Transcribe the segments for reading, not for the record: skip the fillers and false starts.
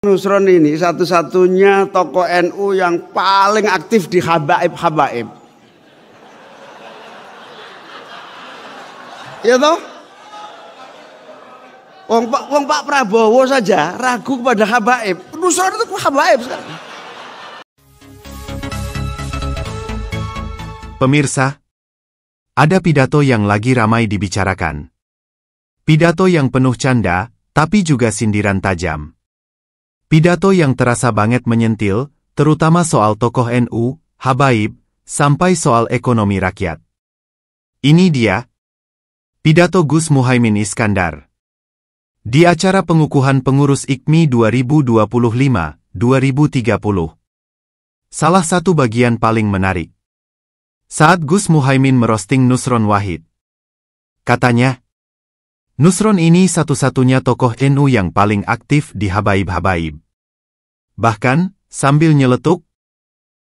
Nusron ini satu-satunya tokoh NU yang paling aktif di habaib. Ya toh? Wong Pak Prabowo saja ragu kepada habaib. Nusron itu habaib sekarang. Pemirsa, ada pidato yang lagi ramai dibicarakan. Pidato yang penuh canda, tapi juga sindiran tajam. Pidato yang terasa banget menyentil, terutama soal tokoh NU, habaib, sampai soal ekonomi rakyat. Ini dia, pidato Gus Muhaimin Iskandar. Di acara pengukuhan pengurus IKMI 2025-2030. Salah satu bagian paling menarik. Saat Gus Muhaimin merosting Nusron Wahid. Katanya, Nusron ini satu-satunya tokoh NU yang paling aktif di habaib-habaib. Bahkan, sambil nyeletuk,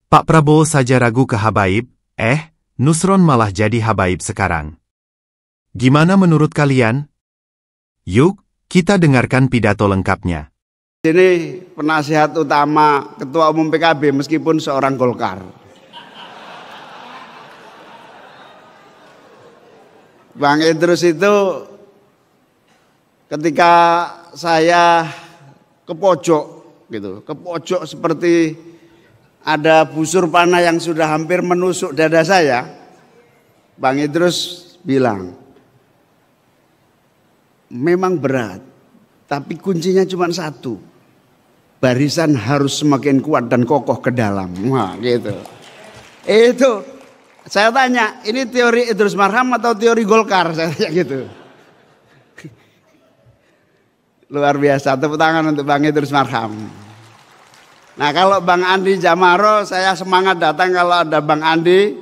Pak Prabowo saja ragu ke habaib, Nusron malah jadi habaib sekarang. Gimana menurut kalian? Yuk, kita dengarkan pidato lengkapnya. Ini penasihat utama Ketua Umum PKB meskipun seorang Golkar. Bang Idrus itu ketika saya ke pojok gitu, ke pojok seperti ada busur panah yang sudah hampir menusuk dada saya, Bang Idrus bilang, memang berat, tapi kuncinya cuma satu, barisan harus semakin kuat dan kokoh ke dalam. Wah gitu. Itu saya tanya, ini teori Idrus Marham atau teori Golkar? Saya tanya gitu. Luar biasa, tepuk tangan untuk Bang Idrus Marham. Nah kalau Bang Andi Jamaro, saya semangat datang kalau ada Bang Andi,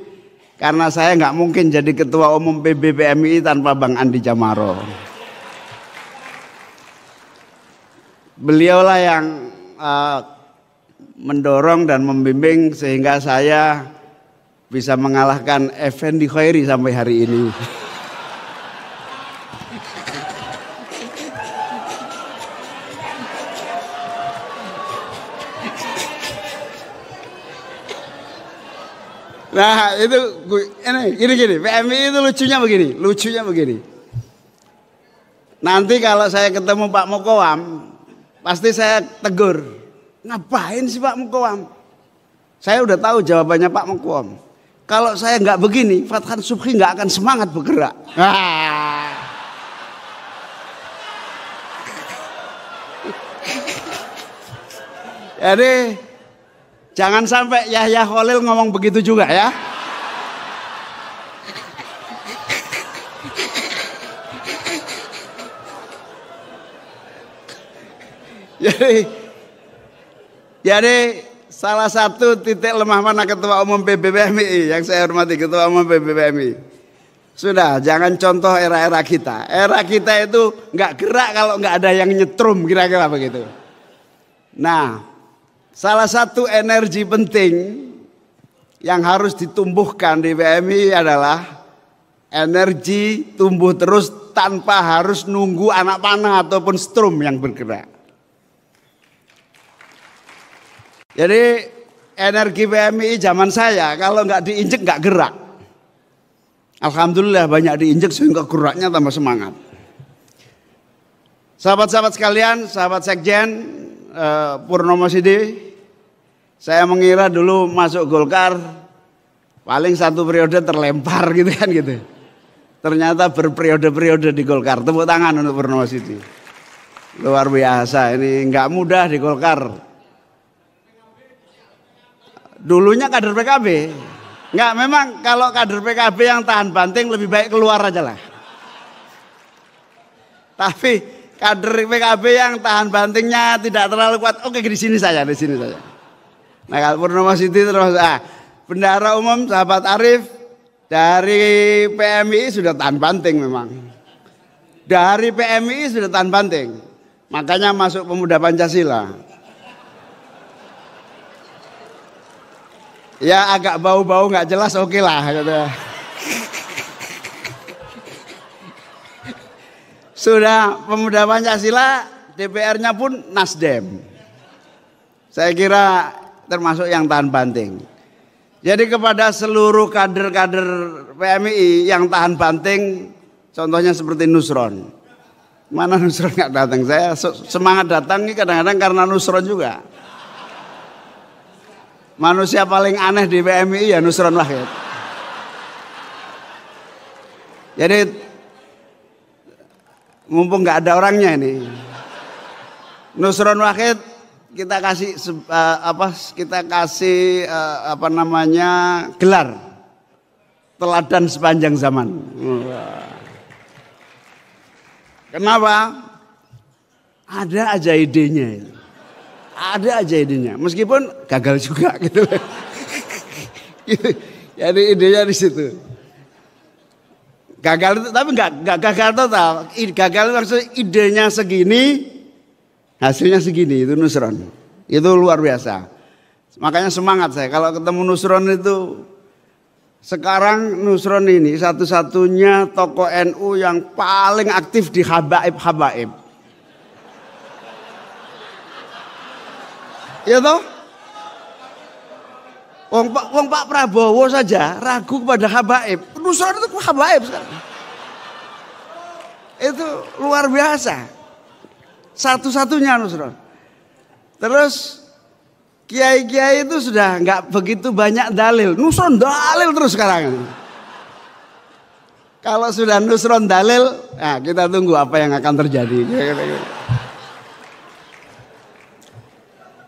karena saya nggak mungkin jadi Ketua Umum PBPMI tanpa Bang Andi Jamaro. Beliaulah yang mendorong dan membimbing sehingga saya bisa mengalahkan Effendi Khairi sampai hari ini. Nah itu gini, PMI itu lucunya begini. Nanti kalau saya ketemu Pak Mukoam, pasti saya tegur, ngapain sih Pak Mukoam? Saya udah tahu jawabannya Pak Mukoam. Kalau saya nggak begini, Fathan Subhi nggak akan semangat bergerak. Jadi jangan sampai Yahya Khalil ngomong begitu juga ya. Jadi salah satu titik lemah mana Ketua Umum PBPMI yang saya hormati, Ketua Umum PBPMI. Sudah, jangan contoh era-era kita. Era kita itu nggak gerak kalau nggak ada yang nyetrum, kira-kira begitu. Nah, salah satu energi penting yang harus ditumbuhkan di PMI adalah energi tumbuh terus tanpa harus nunggu anak panah ataupun strum yang bergerak. Jadi energi PMI zaman saya kalau nggak diinjek nggak gerak. Alhamdulillah banyak diinjek sehingga geraknya tambah semangat. Sahabat-sahabat sekalian, sahabat Sekjen Purnomo Sidi, saya mengira dulu masuk Golkar paling satu periode terlempar gitu kan gitu. Ternyata berperiode-periode di Golkar. Tepuk tangan untuk Purnomo Sidi. Luar biasa, ini nggak mudah di Golkar. Dulunya kader PKB. Enggak, memang kalau kader PKB yang tahan banting lebih baik keluar aja lah. Tapi kader PKB yang tahan bantingnya tidak terlalu kuat, oke di sini saja. Nah kalau Purnomo Sidi terus, Bendahara Umum sahabat Arif dari PMI sudah tahan banting memang. Dari PMI sudah tahan banting. Makanya masuk Pemuda Pancasila. Ya agak bau-bau nggak jelas oke lah gitu. Sudah Pemuda Pancasila, DPR-nya pun Nasdem. Saya kira termasuk yang tahan banting. Jadi kepada seluruh kader-kader PMI yang tahan banting, contohnya seperti Nusron. Mana Nusron nggak datang? Saya semangat datang ini kadang-kadang karena Nusron juga. Manusia paling aneh di PMI ya Nusron Wahid. Jadi mumpung nggak ada orangnya ini, Nusron Wahid kita kasih gelar teladan sepanjang zaman. Kenapa? Ada aja idenya. Ada aja idenya, meskipun gagal juga gitu. Jadi idenya di situ. Gagal itu, tapi nggak gagal total. Gagal itu maksudnya idenya segini, hasilnya segini. Itu Nusron. Itu luar biasa. Makanya semangat saya kalau ketemu Nusron itu. Sekarang Nusron ini satu-satunya tokoh NU yang paling aktif di habaib. Ya toh? Wong Pak Prabowo saja ragu kepada habaib. Nusron itu habaib sekarang. Itu luar biasa. Satu-satunya Nusron. Terus kiai-kiai itu sudah nggak begitu banyak dalil. Nusron dalil terus sekarang. Kalau sudah Nusron dalil, nah kita tunggu apa yang akan terjadi.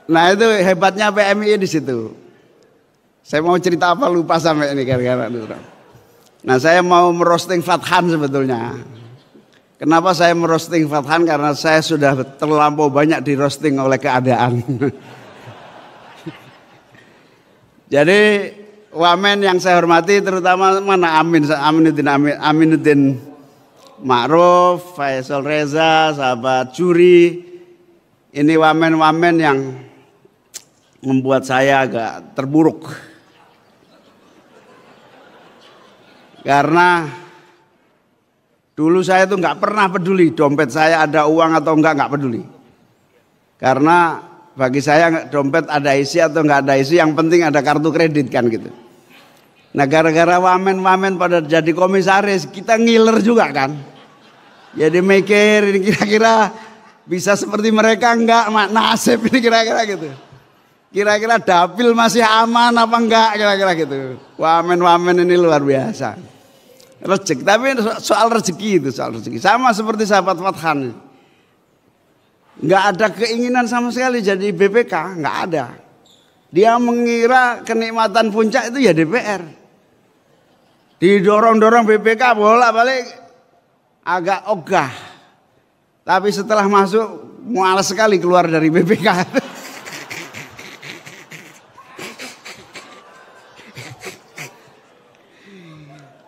Nah itu hebatnya PMI di situ. Saya mau cerita apa lupa sampai ini gara-gara Nusron. Nah saya mau merosting Fathan sebetulnya. Kenapa saya merosting Fathan? Karena saya sudah terlampau banyak di roasting oleh keadaan. Jadi wamen yang saya hormati terutama mana Aminuddin Ma'ruf, Faisal Reza, sahabat Juri. Ini wamen-wamen yang membuat saya agak terburuk. Karena dulu saya tuh nggak pernah peduli dompet saya ada uang atau nggak peduli. Karena bagi saya dompet ada isi atau nggak ada isi, yang penting ada kartu kredit kan gitu. Nah gara-gara wamen-wamen pada jadi komisaris, kita ngiler juga kan. Jadi mikir ini kira-kira bisa seperti mereka enggak, nasib ini kira-kira gitu. Kira-kira dapil masih aman apa enggak kira-kira gitu. Wamen-wamen ini luar biasa. Rezeki, tapi soal rezeki itu soal rezeki. Sama seperti sahabat Fathan. Nggak ada keinginan sama sekali jadi BPK, nggak ada. Dia mengira kenikmatan puncak itu ya DPR. Didorong-dorong BPK bolak-balik agak ogah. Tapi setelah masuk malas sekali keluar dari BPK.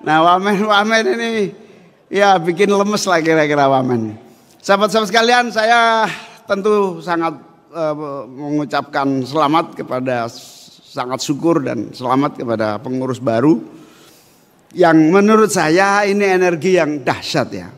Nah wamen-wamen ini ya bikin lemes lah kira-kira wamen. Sahabat-sahabat sekalian, saya tentu sangat mengucapkan selamat kepada, sangat syukur dan selamat kepada pengurus baru yang menurut saya ini energi yang dahsyat ya.